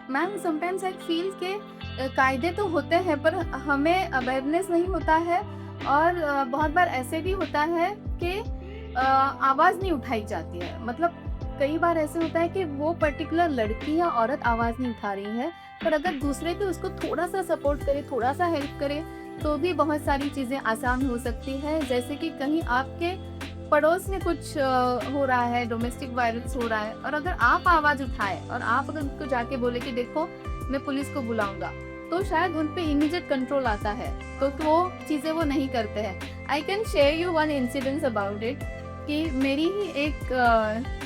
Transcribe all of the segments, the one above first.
Ma'am sometimes I feel के कायदे तो होते हैं पर हमें अवेयरनेस नहीं होता है और बहुत बार ऐसे भी होता है कि आवाज़ नहीं उठाई जाती है। मतलब कई बार ऐसे होता है कि वो पर्टिकुलर लड़की या औरत आवाज़ नहीं उठा रही है, पर अगर दूसरे भी उसको थोड़ा-सा सपोर्ट करे, थोड़ा-सा हेल्प करे, तो भी बहुत सारी चीज़ें आसान हो सकती हैं। जैसे कि कहीं आपके पड़ोस में कुछ हो रहा है, डोमेस्टिक वायलेंस हो रहा है और अगर आप आवाज़ उठाएँ और आप अगर उनको जाके बोले कि देखो मैं पुलिस को बुलाऊँगा, तो शायद उन पे इमीडिएट कंट्रोल आता है। तो वो चीज़ें वो नहीं करते हैं। I can share you one incidence about it कि मेरी ही एक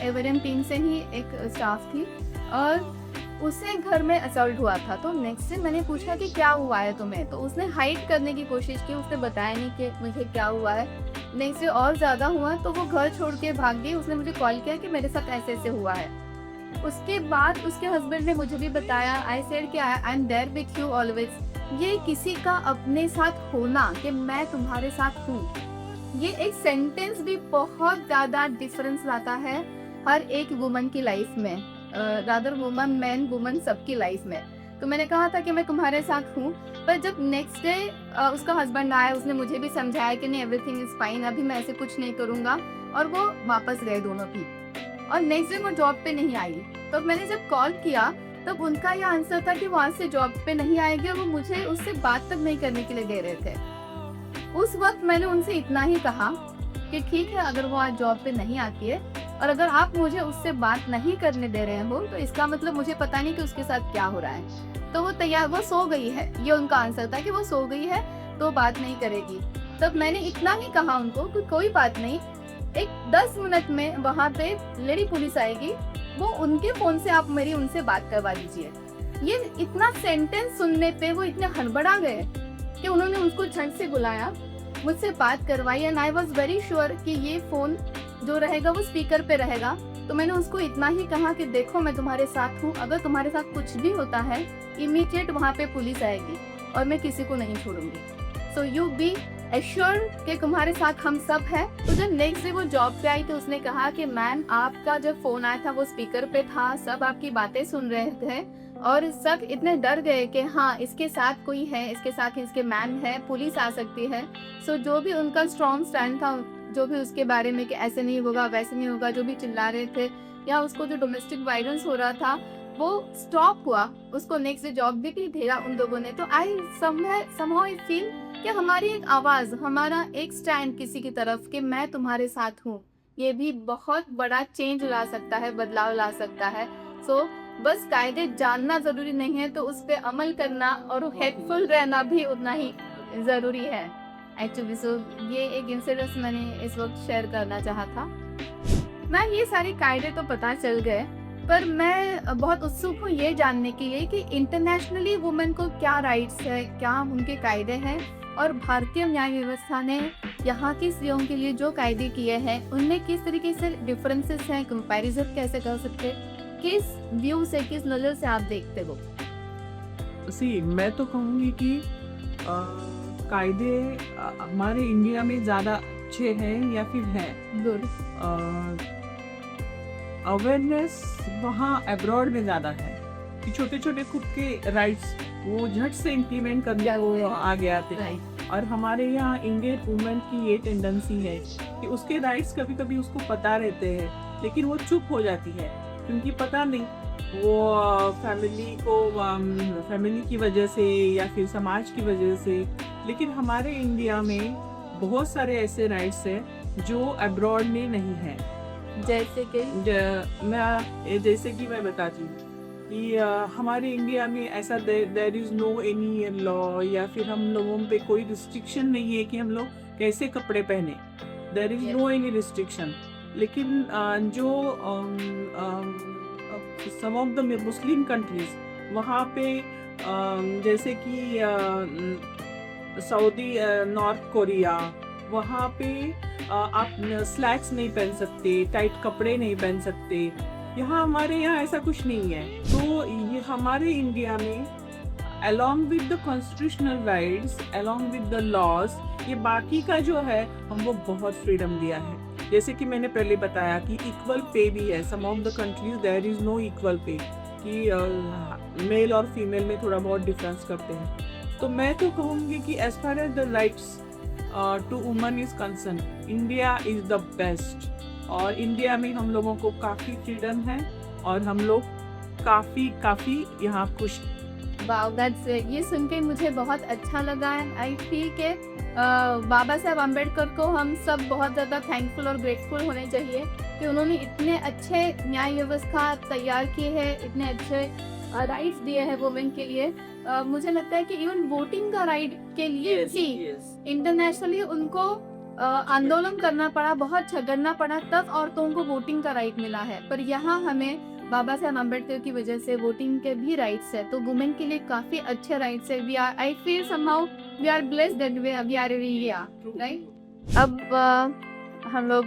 एवरएम टीम से ही एक स्टाफ थी और उसे घर में असॉल्ट हुआ था। तो नेक्स्ट डे मैंने पूछा कि क्या हुआ है तुम्हें? तो उसने हाइड करने की कोशिश की, उसने बताया नहीं कि मुझे क्या हुआ है। नेक्स्ट डे और ज़्यादा हुआ तो वो घर छोड़ के भाग गई। उसने मुझे कॉल किया कि मेरे साथ ऐसे-ऐसे हुआ है। उसके बाद उसके हस्बैंड ने मुझे भी बताया, आई सेड कि I am there with you always. ये किसी का अपने साथ होना कि मैं तुम्हारे साथ हूँ, ये एक सेंटेंस भी बहुत ज़्यादा डिफरेंस लाता है हर एक वुमन की लाइफ में, रादर वुमन, मैन, वुमन सबकी लाइफ में। तो मैंने कहा था कि मैं तुम्हारे साथ हूँ, पर जब नेक्स्ट डे उसका हस्बैंड आया, उसने मुझे भी समझाया कि नहीं एवरीथिंग इज़ फाइन, अभी मैं ऐसे कुछ नहीं करूँगा, और वो वापस गए दोनों भी। और नेक्स्ट डे वो जॉब पे नहीं आई। तो मैंने जब कॉल किया तब उनका ये आंसर था कि वो आज से जॉब पे नहीं आएगी और वो मुझे उससे बात तक नहीं करने के लिए दे रहे थे। उस वक़्त मैंने उनसे इतना ही कहा कि ठीक है, अगर वो आज जॉब पे नहीं आती है और अगर आप मुझे उससे बात नहीं करने दे रहे हो, तो इसका मतलब मुझे पता नहीं कि उसके साथ क्या हो रहा है। तो वो सो गई है, ये उनका आंसर था कि वो सो गई है, तो बात नहीं करेगी। तब मैंने इतना ही कहा उनको कि कोई बात नहीं, एक 10 मिनट में वहाँ पे लेडी पुलिस आएगी, वो उनके फ़ोन से आप मेरी उनसे बात करवा दीजिए। ये इतना सेंटेंस सुनने पे वो इतने हड़बड़ा गए कि उन्होंने उसको झट से बुलाया, मुझसे बात करवाई and I was very sure कि ये फ़ोन जो रहेगा वो स्पीकर पे रहेगा। तो मैंने उसको इतना ही कहा कि देखो मैं तुम्हारे साथ हूँ, अगर तुम्हारे साथ कुछ भी होता है इमीडिएट वहाँ पे पुलिस आएगी और मैं किसी को नहीं छोड़ूंगी। सो यू बी एश्योर्ड कि तुम्हारे साथ हम सब हैं। तो जब नेक्स्ट डे वो जॉब पे आई तो उसने कहा कि मैम आपका जब फ़ोन आया था वो स्पीकर पे था, सब आपकी बातें सुन रहे थे और सब इतने डर गए कि हाँ इसके साथ कोई है, इसके साथ इसके मैन है, पुलिस आ सकती है। सो जो भी उनका स्ट्रॉन्ग स्टैंड था, जो भी उसके बारे में कि ऐसे नहीं होगा, वैसे नहीं होगा, जो भी चिल्ला रहे थे या उसको जो डोमेस्टिक वायलेंस हो रहा था वो स्टॉप हुआ। उसको नेक्स्ट डे जॉब भी दिया उन लोगों ने। तो आई समहाउ आई फील कि हमारी एक आवाज़, हमारा एक स्टैंड किसी की तरफ कि मैं तुम्हारे साथ हूँ, ये भी बहुत बड़ा चेंज ला सकता है, बदलाव ला सकता है। सो बस कायदे जानना ज़रूरी नहीं है, तो उस पे अमल करना और हेल्पफुल रहना भी उतना ही ज़रूरी है एक्चुअली। सो ये एक इंसिडेंस मैंने इस वक्त शेयर करना चाहा था। मैम ये सारे कायदे तो पता चल गए, पर मैं बहुत उत्सुक हूँ ये जानने के लिए कि इंटरनेशनली वुमेन को क्या राइट्स है, क्या उनके कायदे हैं और भारतीय न्याय व्यवस्था ने यहाँ की स्त्रियों के लिए जो कायदे किए हैं उनमें किस तरीके से डिफरेंसेस हैं, कंपैरिजन कैसे कर सकते, किस व्यू से, किस नज़र से आप देखते हो? मैं तो कहूँगी कि कायदे हमारे इंडिया में ज़्यादा अच्छे हैं या फिर हैं। गुड। अवेयरनेस वहाँ अब्रॉड में ज़्यादा है कि छोटे छोटे खुद के राइट्स वो झट से इम्प्लीमेंट करने वो आगे आते हैं। और हमारे यहाँ इंडियन वुमेन की ये टेंडेंसी है कि उसके राइट्स कभी कभी उसको पता रहते हैं लेकिन वो चुप हो जाती है क्योंकि पता नहीं, वो फैमिली की वजह से या फिर समाज की वजह से। लेकिन हमारे इंडिया में बहुत सारे ऐसे राइट्स हैं जो अब्रॉड में नहीं हैं। जैसे कि जैसे कि मैं बताती हूँ कि हमारे इंडिया में ऐसा there is no any law या फिर हम लोगों पे कोई रिस्ट्रिक्शन नहीं है कि हम लोग कैसे कपड़े पहने, there is no any restriction. लेकिन जो some of the Muslim countries वहाँ पे जैसे कि सऊदी, नॉर्थ कोरिया, वहाँ पे आप स्लैक्स नहीं पहन सकते, टाइट कपड़े नहीं पहन सकते। यहाँ हमारे यहाँ ऐसा कुछ नहीं है। तो ये हमारे इंडिया में along with the constitutional rights, along with the laws, ये बाकी का जो है हमको बहुत फ्रीडम दिया है। जैसे कि मैंने पहले बताया कि इक्वल पे भी है। Some of the countries there is no equal pay. कि मेल और फीमेल में थोड़ा बहुत डिफरेंस करते हैं। तो मैं तो कहूँगी कि as far as the rights to women is concern, India is the best. और इंडिया में हम लोगों को काफ़ी फ्रीडम है और हम लोग काफ़ी यहाँ खुश। वाओ, दैट्स, ये सुन के मुझे बहुत अच्छा लगा। आई फील के बाबा साहब अम्बेडकर को हम सब बहुत ज़्यादा थैंकफुल और ग्रेटफुल होने चाहिए कि उन्होंने इतने अच्छे न्याय व्यवस्था तैयार की है, इतने अच्छे राइट्स दिए हैं वुमेन के लिए। मुझे लगता है कि इवन वोटिंग का राइट के लिए भी इंटरनेशनली उनको आंदोलन करना पड़ा, बहुत झगड़ना पड़ा, तब औरतों को वोटिंग का राइट मिला है। पर यहाँ हमें बाबा साहब अम्बेडकर की वजह से वोटिंग के भी राइट्स है, तो वुमेन के लिए काफ़ी अच्छे राइट्स है। We are, I feel somehow we are blessed that we are in India, right. अब हम लोग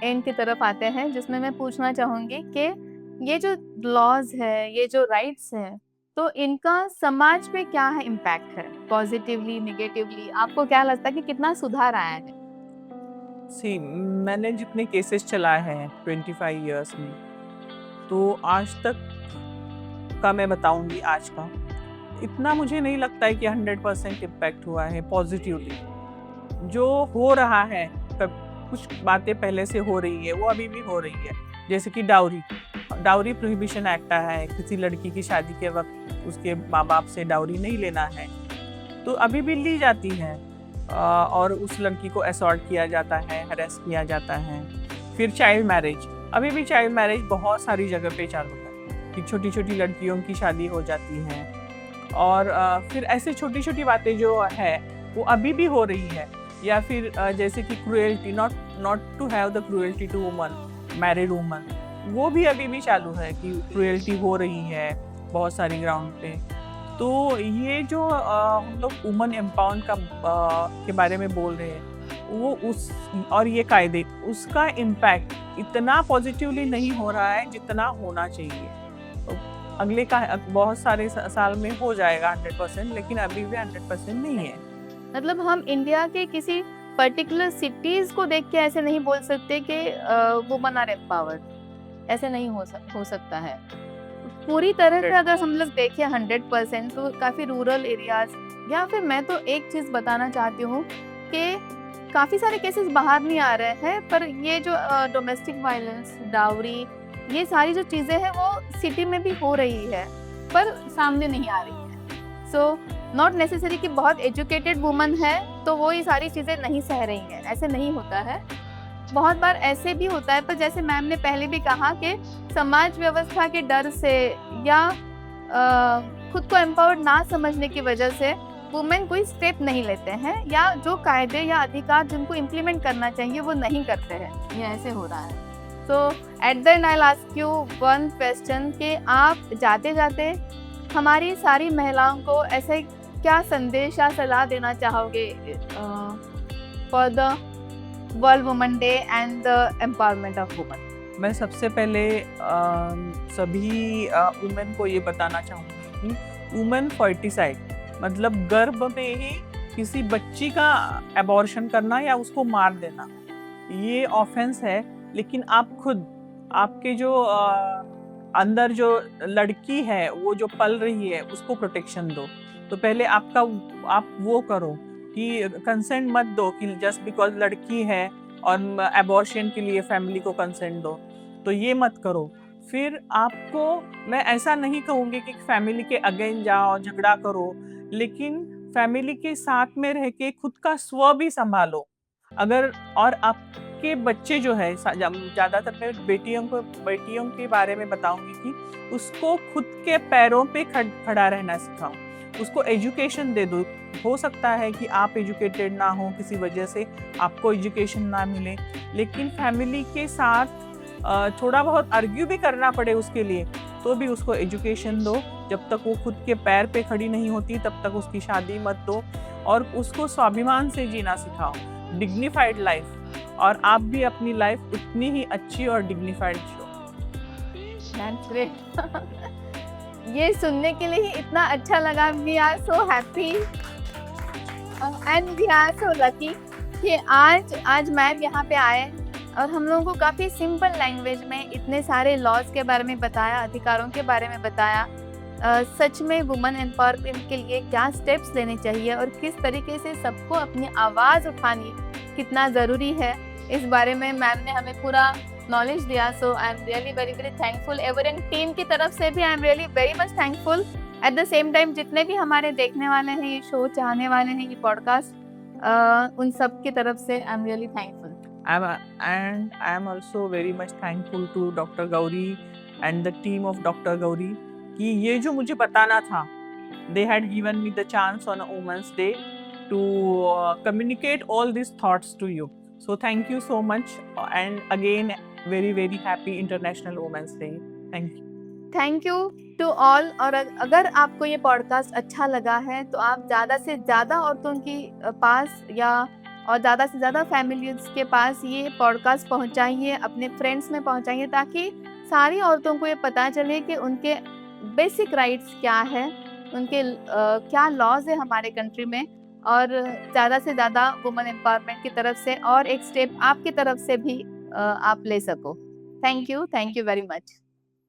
एंड की तरफ आते हैं, जिसमें मैं पूछना चाहूँगी कि ये जो लॉज है, ये जो राइट्स है, तो इनका समाज पे क्या है इम्पैक्ट है, पॉजिटिवली नेगेटिवली? आपको क्या लगता है कि कितना सुधार आया है? मैंने जितने केसेस चलाए हैं 25 इयर्स में, तो आज तक का मैं बताऊंगी, आज का इतना मुझे नहीं लगता है कि 100% इम्पैक्ट हुआ है पॉजिटिवली। जो हो रहा है, कुछ बातें पहले से हो रही है, वो अभी भी हो रही है। जैसे कि डाउरी प्रोहिबिशन एक्ट है, किसी लड़की की शादी के वक्त उसके माँ बाप से डाउरी नहीं लेना है, तो अभी भी ली जाती है। और उस लड़की को असॉल्ट किया जाता है, हरेस किया जाता है। फिर चाइल्ड मैरिज, अभी भी चाइल्ड मैरिज बहुत सारी जगह पे चालू है कि छोटी छोटी लड़कियों की शादी हो जाती है। और फिर ऐसे छोटी छोटी बातें जो है वो अभी भी हो रही है। या फिर जैसे कि cruelty, not to have the cruelty to women, married women, वो भी अभी भी चालू है कि क्रूएल्टी हो रही है बहुत सारी ग्राउंड पे। तो ये जो हम लोग वुमन एम्पावरमेंट के बारे में बोल रहे हैं, वो उस और ये कायदे, उसका इम्पैक्ट इतना पॉजिटिवली नहीं हो रहा है जितना होना चाहिए। तो अगले का बहुत सारे साल में हो जाएगा 100%, लेकिन अभी भी 100% नहीं है। मतलब हम इंडिया के किसी पर्टिकुलर सिटीज को देख के ऐसे नहीं बोल सकते कि वुमन आर एम्पावर्ड, ऐसे नहीं हो सकता है। पूरी तरह से अगर हम लोग देखें 100%, तो काफ़ी रूरल एरियाज, या फिर मैं तो एक चीज़ बताना चाहती हूँ कि काफ़ी सारे केसेस बाहर नहीं आ रहे हैं, पर ये जो डोमेस्टिक वायलेंस, डाउरी, ये सारी जो चीज़ें हैं वो सिटी में भी हो रही है, पर सामने नहीं आ रही है। सो नॉट नेसेसरी कि बहुत एजुकेटेड वुमन है तो वो ये सारी चीज़ें नहीं सह रही हैं, ऐसे नहीं होता है। बहुत बार ऐसे भी होता है, पर जैसे मैम ने पहले भी कहा कि समाज व्यवस्था के डर से या खुद को एम्पावर्ड ना समझने की वजह से वुमेन कोई स्टेप नहीं लेते हैं, या जो कायदे या अधिकार जिनको इम्प्लीमेंट करना चाहिए वो नहीं करते हैं। ये ऐसे हो रहा है। So at the end I ask you one question कि आप जाते जाते हमारी सारी महिलाओं को ऐसे क्या संदेश या सलाह देना चाहोगे for the world women day and the empowerment of women? मैं सबसे पहले सभी वुमेन को ये बताना चाहूँगी कि वुमेन फर्टिसाइड, मतलब गर्भ में ही किसी बच्ची का एबॉर्शन करना या उसको मार देना, ये ऑफेंस है। लेकिन आप खुद, आपके जो अंदर जो लड़की है, वो जो पल रही है, उसको प्रोटेक्शन दो। तो पहले आप वो करो कि कंसेंट मत दो कि जस्ट बिकॉज लड़की है और एबॉर्शन के लिए फैमिली को कंसेंट दो, तो ये मत करो। फिर आपको, मैं ऐसा नहीं कहूँगी कि फैमिली के अगेंस्ट जाओ, झगड़ा करो, लेकिन फैमिली के साथ में रह के खुद का स्व भी संभालो। अगर और आपके बच्चे जो है, ज़्यादातर मैं बेटियों के बारे में बताऊंगी कि उसको खुद के पैरों पे खड़ा रहना सिखाओ, उसको एजुकेशन दे दो। हो सकता है कि आप एजुकेटेड ना हो, किसी वजह से आपको एजुकेशन ना मिले, लेकिन फैमिली के साथ थोड़ा बहुत आर्ग्यू भी करना पड़े उसके लिए, तो भी उसको एजुकेशन दो। जब तक वो खुद के पैर पे खड़ी नहीं होती तब तक उसकी शादी मत दो, और उसको स्वाभिमान से जीना सिखाओ, डिग्निफाइड लाइफ। और आप भी अपनी लाइफ उतनी ही अच्छी और डिग्निफाइड जियो। That's great. ये सुनने के लिए ही इतना अच्छा लगा। We are so happy and we are so lucky कि आज मैम यहाँ पे आए और हम लोगों को काफ़ी सिंपल लैंग्वेज में इतने सारे लॉज के बारे में बताया, अधिकारों के बारे में बताया। सच में वुमेन एम्पावरमेंट के लिए क्या स्टेप्स लेने चाहिए और किस तरीके से सबको अपनी आवाज़ उठानी कितना ज़रूरी है, इस बारे में मैम ने हमें पूरा नॉलेज दिया। So I am really very very thankful. एवरेन टीम की तरफ से भी I am really very much thankful. At the same time जितने भी हमारे देखने वाले हैं, ये शो चाहने वाले हैं, ये पॉडकास्ट, उन सब की तरफ से आई am really thankful. And I am also very much thankful to Dr. Gauri and the team of Dr. Gauri कि ये जो मुझे बताना था, they had given me the chance on a Women's Day to communicate all these thoughts to you. So thank you so much, and again very very happy International Women's Day. Thank you. Thank you to all. और अगर आपको ये podcast अच्छा लगा है तो आप ज़्यादा से ज़्यादा औरतों के पास या और ज़्यादा से ज़्यादा फैमिलीज़ के पास ये पॉडकास्ट पहुंचाइए, अपने फ्रेंड्स में पहुंचाइए, ताकि सारी औरतों को ये पता चले कि उनके बेसिक राइट्स क्या है, उनके क्या लॉज है हमारे कंट्री में, और ज़्यादा से ज़्यादा वुमेन एम्पावरमेंट की तरफ से और एक स्टेप आपकी तरफ से भी आप ले सको। Thank you very much.